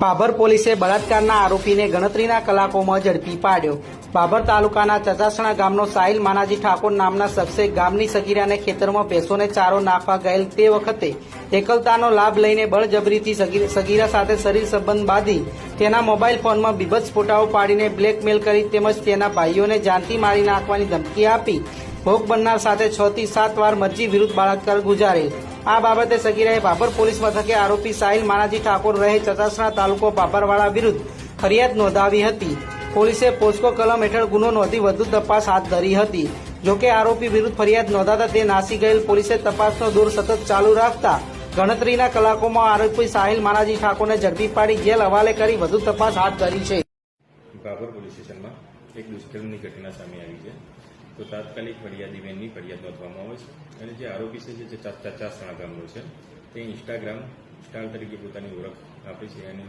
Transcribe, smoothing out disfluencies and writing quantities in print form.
બાબર પોલીસે બળાત્કારના આરોપીને ગણતરીના કલાકોમાં ઝડપી પાડ્યો। બાબર તાલુકાના ચચાસણા ગામનો સાહિલ માનાજી ઠાકોર નામના શખ્સે ગામની સગીરાને ખેતરમાં ભેંસોને ચારો નાખવા ગયેલ તે વખતે એકલતાનો લાભ લઈને બળજબરીથી સગીરા સાથે શરીર સંબંધ બાંધી તેના મોબાઈલ ફોનમાં બીભત્સ ફોટાઓ પાડીને બ્લેકમેલ કરી તેમજ તેના ભાઈઓને જાનથી મારી નાખવાની ધમકી આપી ભોગ બનનાર સાથે 6 થી 7 વાર મરજી વિરુદ્ધ બળાત્કાર ગુજારેલ। આ બાબતે સગીરાએ બાબર પોલીસ મથકે આરોપી સાહિલ માનાજી ઠાકોર રહે ચચાસણા તાલુકો બાબરવાડા વિરુદ્ધ ફરિયાદ નોંધાવી હતી। પોલીસે પોસ્કો કલમ હેઠળ ગુનો નોંધી વધુ તપાસ હાથ ધરી હતી। જોકે આરોપી વિરુદ્ધ ફરિયાદ નોંધાતા તે નાસી ગયેલ પોલીસે તપાસનો દોર સતત ચાલુ રાખતા ગણતરીના કલાકોમાં આરોપી સાહિલ માનાજી ઠાકોરને ઝડપી પાડી જેલ હવાલે કરી વધુ તપાસ હાથ ધરી છે। બાબર પોલીસ સ્ટેશનમાં એક દુષ્કર્મની ઘટના સામે આવી છે, તો તાત્કાલિક ફરિયાદી બેનની ફરિયાદ નોંધવામાં આવે છે અને જે આરોપી છે જે ચચાસણા ગામનો છે તે ઇન્સ્ટાગ્રામ સ્ટાર તરીકે પોતાની ઓળખ આપે છે અને